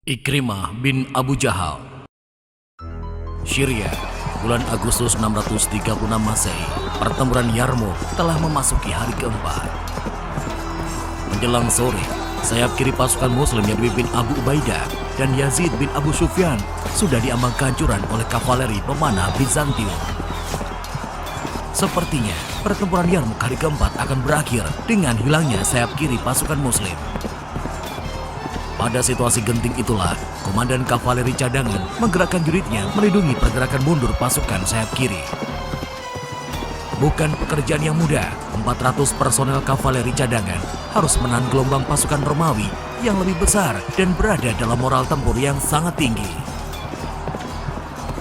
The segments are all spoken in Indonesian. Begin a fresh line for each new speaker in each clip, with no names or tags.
Ikrimah bin Abu Jahal. Syria, bulan Agustus 636 Masehi. Pertempuran Yarmouk telah memasuki hari keempat. Menjelang sore, sayap kiri pasukan Muslim yang dipimpin Abu Ubaidah dan Yazid bin Abu Sufyan sudah diambang kehancuran oleh kavaleri pemanah Bizantium. Sepertinya, pertempuran Yarmouk hari keempat akan berakhir dengan hilangnya sayap kiri pasukan Muslim. Pada situasi genting itulah, komandan kavaleri cadangan menggerakkan juritnya melindungi pergerakan mundur pasukan sayap kiri. Bukan pekerjaan yang mudah, 400 personel kavaleri cadangan harus menahan gelombang pasukan Romawi yang lebih besar dan berada dalam moral tempur yang sangat tinggi.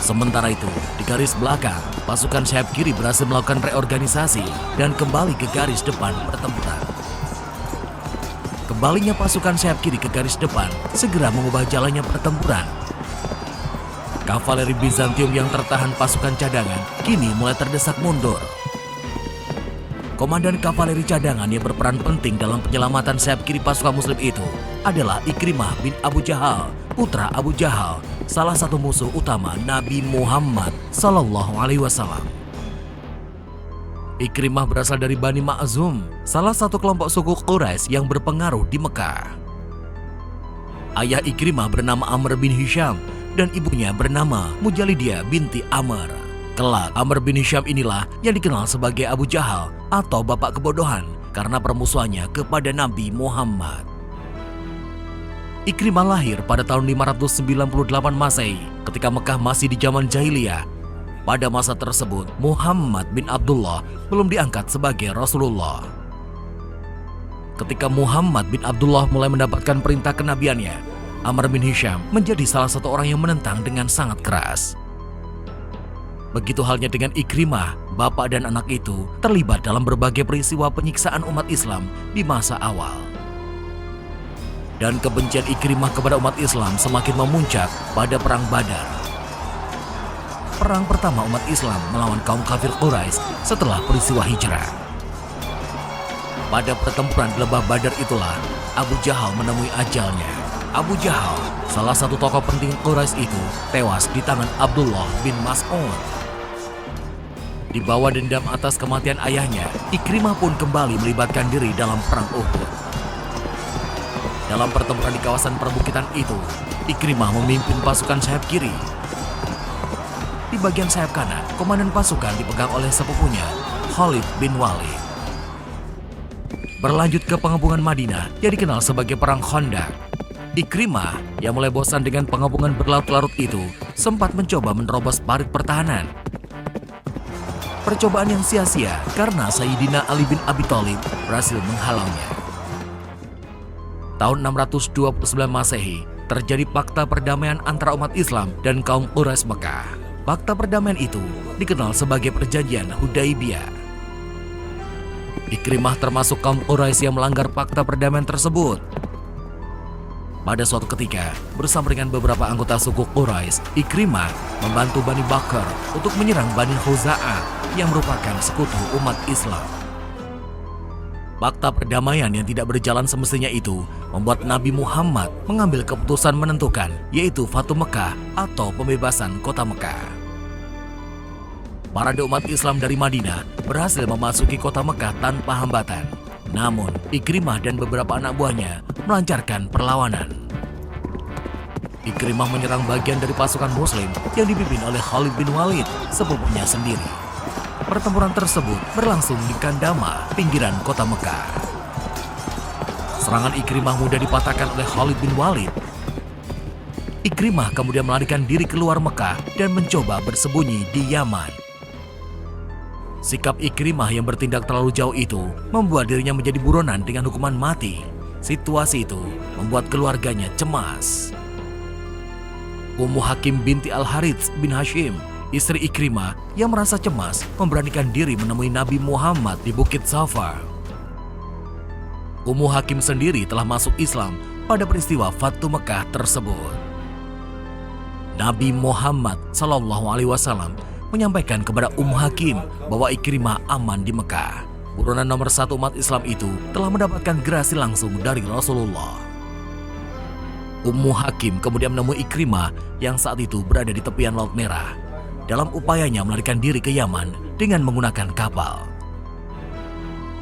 Sementara itu, di garis belakang, pasukan sayap kiri berhasil melakukan reorganisasi dan kembali ke garis depan pertempuran. Kembalinya pasukan sayap kiri ke garis depan segera mengubah jalannya pertempuran. Kavaleri Bizantium yang tertahan pasukan cadangan kini mulai terdesak mundur. Komandan kavaleri cadangan yang berperan penting dalam penyelamatan sayap kiri pasukan Muslim itu adalah Ikrimah bin Abu Jahal, putra Abu Jahal, salah satu musuh utama Nabi Muhammad SAW. Ikrimah berasal dari Bani Ma'zum, salah satu kelompok suku Quraisy yang berpengaruh di Mekah. Ayah Ikrimah bernama Amr bin Hisham dan ibunya bernama Mujalidiyah binti Amr. Kelak, Amr bin Hisham inilah yang dikenal sebagai Abu Jahal atau bapak kebodohan karena permusuhannya kepada Nabi Muhammad. Ikrimah lahir pada tahun 598 Masehi ketika Mekah masih di zaman jahiliyah. Pada masa tersebut, Muhammad bin Abdullah belum diangkat sebagai Rasulullah. Ketika Muhammad bin Abdullah mulai mendapatkan perintah kenabiannya, Amr bin Hisham menjadi salah satu orang yang menentang dengan sangat keras. Begitu halnya dengan Ikrimah, bapak dan anak itu terlibat dalam berbagai peristiwa penyiksaan umat Islam di masa awal. Dan kebencian Ikrimah kepada umat Islam semakin memuncak pada Perang Badar. Perang pertama umat Islam melawan kaum kafir Quraisy setelah peristiwa hijrah. Pada pertempuran di Lembah Badar itulah Abu Jahal menemui ajalnya. Abu Jahal, salah satu tokoh penting Quraisy itu, tewas di tangan Abdullah bin Mas'ud. Di bawah dendam atas kematian ayahnya, Ikrimah pun kembali melibatkan diri dalam perang Uhud. Dalam pertempuran di kawasan perbukitan itu, Ikrimah memimpin pasukan sayap kiri. Di bagian sayap kanan, komandan pasukan dipegang oleh sepupunya, Khalid bin Walid. Berlanjut ke pengepungan Madinah yang dikenal sebagai Perang Khandaq. Ikrimah yang mulai bosan dengan pengepungan berlarut-larut itu sempat mencoba menerobos parit pertahanan. Percobaan yang sia-sia karena Sayyidina Ali bin Abi Thalib berhasil menghalangnya. Tahun 629 Masehi terjadi fakta perdamaian antara umat Islam dan kaum Quraisy Mekah. Fakta perdamaian itu dikenal sebagai Perjanjian Hudaibiyah. Ikrimah termasuk kaum Quraisy yang melanggar fakta perdamaian tersebut. Pada suatu ketika, bersama dengan beberapa anggota suku Quraisy, Ikrimah membantu Bani Bakr untuk menyerang Bani Khuza'ah yang merupakan sekutu umat Islam. Fakta perdamaian yang tidak berjalan semestinya itu membuat Nabi Muhammad mengambil keputusan menentukan, yaitu Fatu Mekah atau pembebasan kota Mekah. Parade umat Islam dari Madinah berhasil memasuki kota Mekah tanpa hambatan. Namun, Ikrimah dan beberapa anak buahnya melancarkan perlawanan. Ikrimah menyerang bagian dari pasukan Muslim yang dipimpin oleh Khalid bin Walid, sepupunya sendiri. Pertempuran tersebut berlangsung di Kandama, pinggiran kota Mekah. Serangan Ikrimah mudah dipatahkan oleh Khalid bin Walid. Ikrimah kemudian melarikan diri keluar Mekah dan mencoba bersembunyi di Yaman. Sikap Ikrimah yang bertindak terlalu jauh itu membuat dirinya menjadi buronan dengan hukuman mati. Situasi itu membuat keluarganya cemas. Ummu Hakim binti Al-Harits bin Hashim, istri Ikrimah yang merasa cemas, memberanikan diri menemui Nabi Muhammad di Bukit Safar. Ummu Hakim sendiri telah masuk Islam pada peristiwa Fatu Mekah tersebut. Nabi Muhammad SAW menyampaikan kepada Ummu Hakim bahwa Ikrimah aman di Mekah. Buronan nomor 1 umat Islam itu telah mendapatkan gerasi langsung dari Rasulullah. Ummu Hakim kemudian menemui Ikrimah yang saat itu berada di tepian Laut Merah dalam upayanya melarikan diri ke Yaman dengan menggunakan kapal.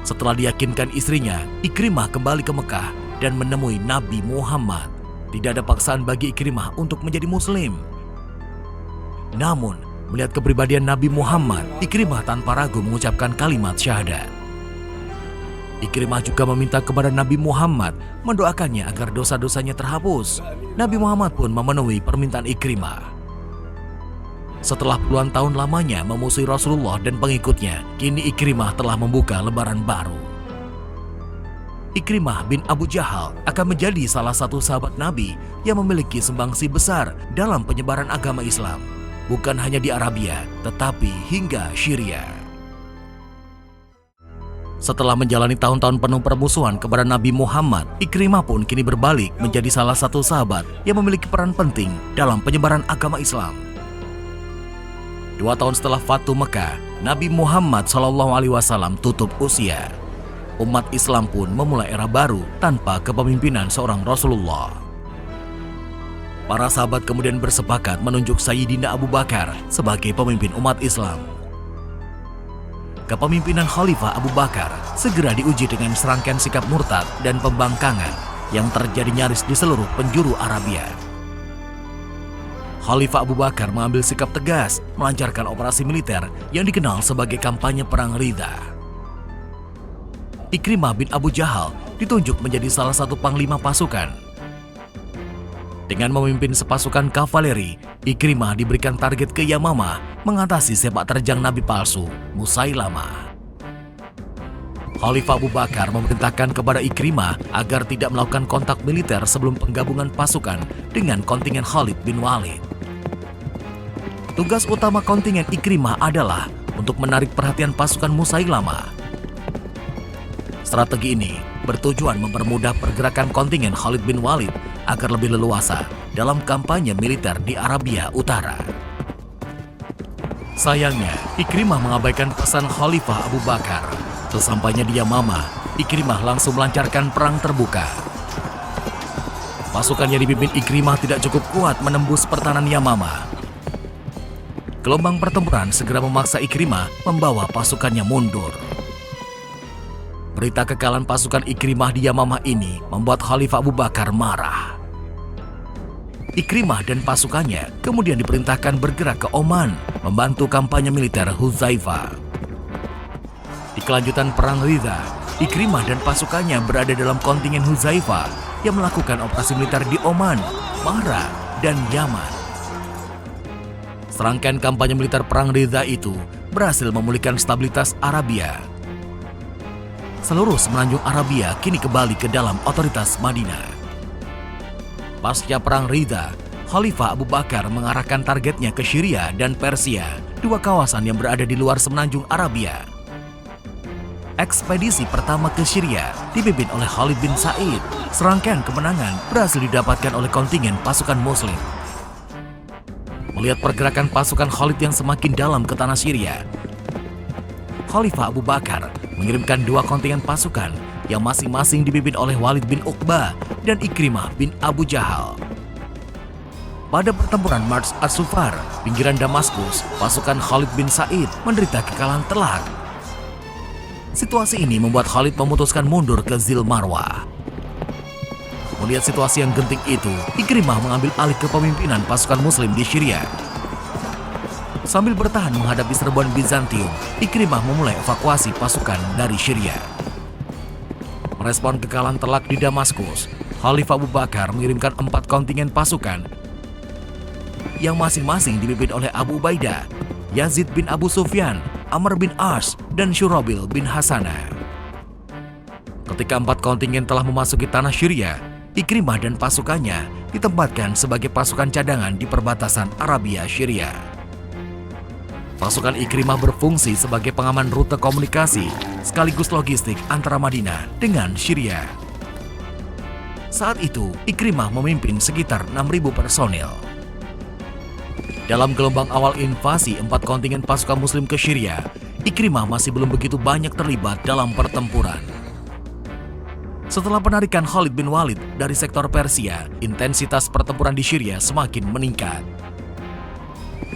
Setelah diyakinkan istrinya, Ikrimah kembali ke Mekah dan menemui Nabi Muhammad. Tidak ada paksaan bagi Ikrimah untuk menjadi muslim. Namun, melihat kepribadian Nabi Muhammad, Ikrimah tanpa ragu mengucapkan kalimat syahadat. Ikrimah juga meminta kepada Nabi Muhammad mendoakannya agar dosa-dosanya terhapus. Nabi Muhammad pun memenuhi permintaan Ikrimah. Setelah puluhan tahun lamanya memusuhi Rasulullah dan pengikutnya, kini Ikrimah telah membuka lembaran baru. Ikrimah bin Abu Jahal akan menjadi salah satu sahabat Nabi yang memiliki sumbangsi besar dalam penyebaran agama Islam, bukan hanya di Arabia, tetapi hingga Syria. Setelah menjalani tahun-tahun penuh permusuhan kepada Nabi Muhammad, Ikrimah pun kini berbalik menjadi salah satu sahabat yang memiliki peran penting dalam penyebaran agama Islam. 2 tahun setelah Fatu Mekah, Nabi Muhammad SAW tutup usia. Umat Islam pun memulai era baru tanpa kepemimpinan seorang Rasulullah. Para sahabat kemudian bersepakat menunjuk Sayyidina Abu Bakar sebagai pemimpin umat Islam. Kepemimpinan Khalifah Abu Bakar segera diuji dengan serangkaian sikap murtad dan pembangkangan yang terjadi nyaris di seluruh penjuru Arabia. Khalifah Abu Bakar mengambil sikap tegas melancarkan operasi militer yang dikenal sebagai kampanye Perang Ridha. Ikrimah bin Abu Jahal ditunjuk menjadi salah satu panglima pasukan. Dengan memimpin sepasukan kavaleri, Ikrimah diberikan target ke Yamamah mengatasi sepak terjang Nabi palsu, Musailamah. Khalifah Abu Bakar memerintahkan kepada Ikrimah agar tidak melakukan kontak militer sebelum penggabungan pasukan dengan kontingen Khalid bin Walid. Tugas utama kontingen Ikrimah adalah untuk menarik perhatian pasukan Musailamah. Strategi ini bertujuan mempermudah pergerakan kontingen Khalid bin Walid agar lebih leluasa dalam kampanye militer di Arabia Utara. Sayangnya, Ikrimah mengabaikan pesan Khalifah Abu Bakar. Sesampainya di Yamamah, Ikrimah langsung melancarkan perang terbuka. Pasukan yang dipimpin Ikrimah tidak cukup kuat menembus pertahanan Yamamah. Gelombang pertempuran segera memaksa Ikrimah membawa pasukannya mundur. Berita kekalahan pasukan Ikrimah di Yamamah ini membuat Khalifah Abu Bakar marah. Ikrimah dan pasukannya kemudian diperintahkan bergerak ke Oman membantu kampanye militer Hudzaifah. Di kelanjutan Perang Ridha, Ikrimah dan pasukannya berada dalam kontingen Hudzaifah yang melakukan operasi militer di Oman, Bahra, dan Yaman. Serangkaian kampanye militer Perang Ridha itu berhasil memulihkan stabilitas Arabia. Seluruh semenanjung Arabia kini kembali ke dalam otoritas Madinah. Pasca Perang Ridha, Khalifah Abu Bakar mengarahkan targetnya ke Syria dan Persia, 2 kawasan yang berada di luar semenanjung Arabia. Ekspedisi pertama ke Syria dipimpin oleh Khalid bin Sa'id. Serangkaian kemenangan berhasil didapatkan oleh kontingen pasukan Muslim. Melihat pergerakan pasukan Khalid yang semakin dalam ke tanah Syria, Khalifah Abu Bakar mengirimkan 2 kontingen pasukan yang masing-masing dipimpin oleh Walid bin Uqbah dan Ikrimah bin Abu Jahal. Pada pertempuran Mars As-Sufar, pinggiran Damaskus, pasukan Khalid bin Sa'id menderita kekalahan telak. Situasi ini membuat Khalid memutuskan mundur ke Zil Marwah. Melihat situasi yang genting itu, Ikrimah mengambil alih kepemimpinan pasukan Muslim di Syria. Sambil bertahan menghadapi serbuan Bizantium, Ikrimah memulai evakuasi pasukan dari Syria. Merespon kekalahan telak di Damaskus, Khalifah Abu Bakar mengirimkan 4 kontingen pasukan yang masing-masing dipimpin oleh Abu Ubaidah, Yazid bin Abu Sufyan, Amr bin As, dan Syurabil bin Hasanah. Ketika 4 kontingen telah memasuki tanah Syria, Ikrimah dan pasukannya ditempatkan sebagai pasukan cadangan di perbatasan Arabia Syria. Pasukan Ikrimah berfungsi sebagai pengaman rute komunikasi sekaligus logistik antara Madinah dengan Syria. Saat itu, Ikrimah memimpin sekitar 6.000 personil. Dalam gelombang awal invasi 4 kontingen pasukan Muslim ke Syria, Ikrimah masih belum begitu banyak terlibat dalam pertempuran. Setelah penarikan Khalid bin Walid dari sektor Persia, intensitas pertempuran di Syria semakin meningkat.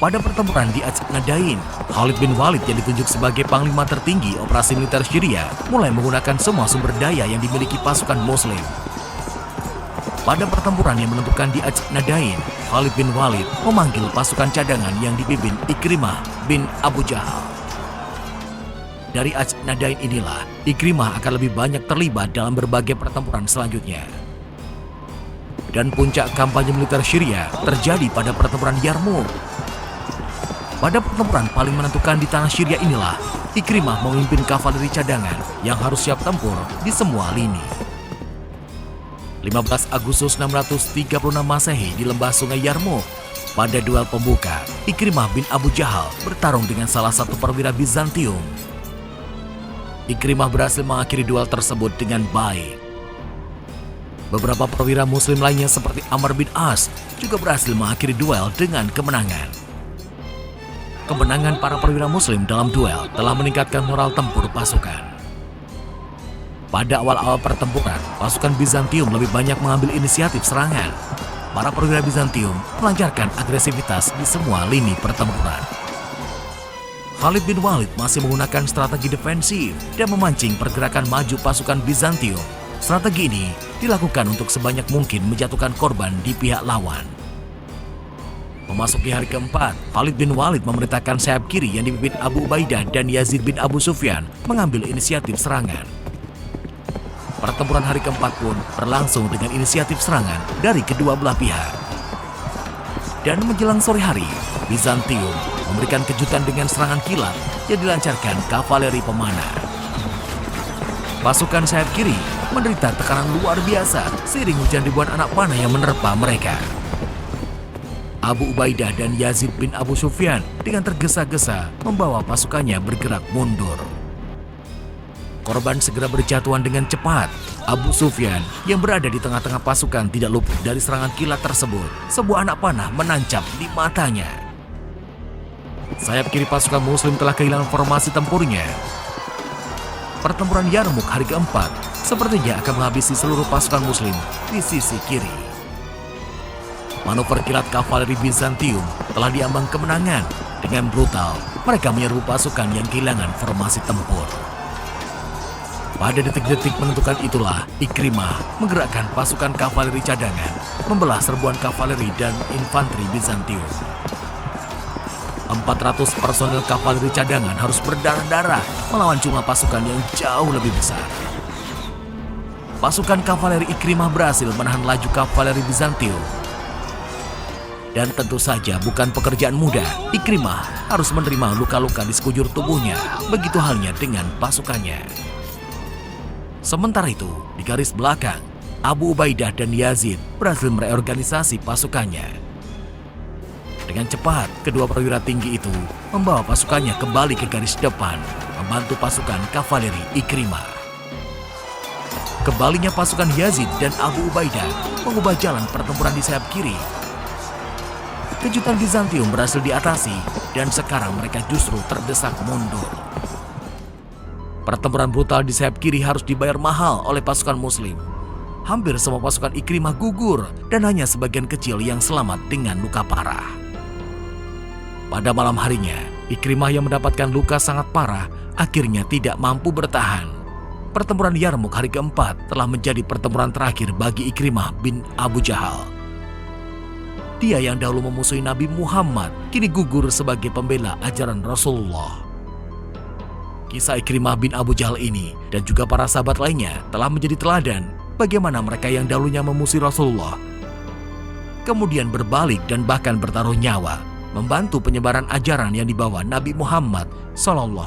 Pada pertempuran di Ajnadain, Khalid bin Walid yang ditunjuk sebagai panglima tertinggi operasi militer Syria mulai menggunakan semua sumber daya yang dimiliki pasukan Muslim. Pada pertempuran yang menentukan di Ajnadain, Khalid bin Walid memanggil pasukan cadangan yang dipimpin Ikrimah bin Abu Jahal. Dari Ajnadain inilah, Ikrimah akan lebih banyak terlibat dalam berbagai pertempuran selanjutnya. Dan puncak kampanye militer Syria terjadi pada pertempuran Yarmouk. Pada pertempuran paling menentukan di tanah Syria inilah, Ikrimah memimpin kavaleri cadangan yang harus siap tempur di semua lini. 15 Agustus 636 Masehi di lembah sungai Yarmouk, pada duel pembuka, Ikrimah bin Abu Jahal bertarung dengan salah satu perwira Bizantium. Ikrimah berhasil mengakhiri duel tersebut dengan baik. Beberapa perwira Muslim lainnya seperti Amr bin As juga berhasil mengakhiri duel dengan kemenangan. Kemenangan para perwira Muslim dalam duel telah meningkatkan moral tempur pasukan. Pada awal-awal pertempuran, pasukan Bizantium lebih banyak mengambil inisiatif serangan. Para perwira Bizantium melancarkan agresivitas di semua lini pertempuran. Khalid bin Walid masih menggunakan strategi defensif dan memancing pergerakan maju pasukan Bizantium. Strategi ini dilakukan untuk sebanyak mungkin menjatuhkan korban di pihak lawan. Memasuki hari keempat, Khalid bin Walid memerintahkan sayap kiri yang dipimpin Abu Ubaidah dan Yazid bin Abu Sufyan mengambil inisiatif serangan. Pertempuran hari keempat pun berlangsung dengan inisiatif serangan dari kedua belah pihak. Dan menjelang sore hari, Bizantium memberikan kejutan dengan serangan kilat yang dilancarkan kavaleri pemanah. Pasukan sayap kiri menderita tekanan luar biasa seiring hujan ribuan anak panah yang menerpa mereka. Abu Ubaidah dan Yazid bin Abu Sufyan dengan tergesa-gesa membawa pasukannya bergerak mundur. Korban segera berjatuhan dengan cepat. Abu Sufyan yang berada di tengah-tengah pasukan tidak luput dari serangan kilat tersebut. Sebuah anak panah menancap di matanya. Sayap kiri pasukan Muslim telah kehilangan formasi tempurnya. Pertempuran Yarmouk hari keempat sepertinya akan menghabisi seluruh pasukan Muslim di sisi kiri. Manuver kilat kavaleri Bizantium telah diambang kemenangan. Dengan brutal, mereka menyerbu pasukan yang kehilangan formasi tempur. Pada detik-detik menentukan itulah, Ikrimah menggerakkan pasukan kavaleri cadangan, membelah serbuan kavaleri dan infanteri Bizantium. 400 personel kavaleri cadangan harus berdarah-darah melawan jumlah pasukan yang jauh lebih besar. Pasukan kavaleri Ikrimah berhasil menahan laju kavaleri Bizantium. Dan tentu saja bukan pekerjaan mudah, Ikrimah harus menerima luka-luka di sekujur tubuhnya, begitu halnya dengan pasukannya. Sementara itu, di garis belakang, Abu Ubaidah dan Yazid berhasil mereorganisasi pasukannya. Dengan cepat, kedua perwira tinggi itu membawa pasukannya kembali ke garis depan, membantu pasukan kavaleri Ikrimah. Kembalinya pasukan Yazid dan Abu Ubaidah mengubah jalan pertempuran di sayap kiri. Kejutan Bizantium berhasil diatasi dan sekarang mereka justru terdesak mundur. Pertempuran brutal di sayap kiri harus dibayar mahal oleh pasukan Muslim. Hampir semua pasukan Ikrimah gugur dan hanya sebagian kecil yang selamat dengan luka parah. Pada malam harinya, Ikrimah yang mendapatkan luka sangat parah akhirnya tidak mampu bertahan. Pertempuran Yarmouk hari keempat telah menjadi pertempuran terakhir bagi Ikrimah bin Abu Jahal. Dia yang dahulu memusuhi Nabi Muhammad kini gugur sebagai pembela ajaran Rasulullah. Kisah Ikrimah bin Abu Jahal ini dan juga para sahabat lainnya telah menjadi teladan bagaimana mereka yang dahulunya memusuhi Rasulullah kemudian berbalik dan bahkan bertaruh nyawa membantu penyebaran ajaran yang dibawa Nabi Muhammad SAW.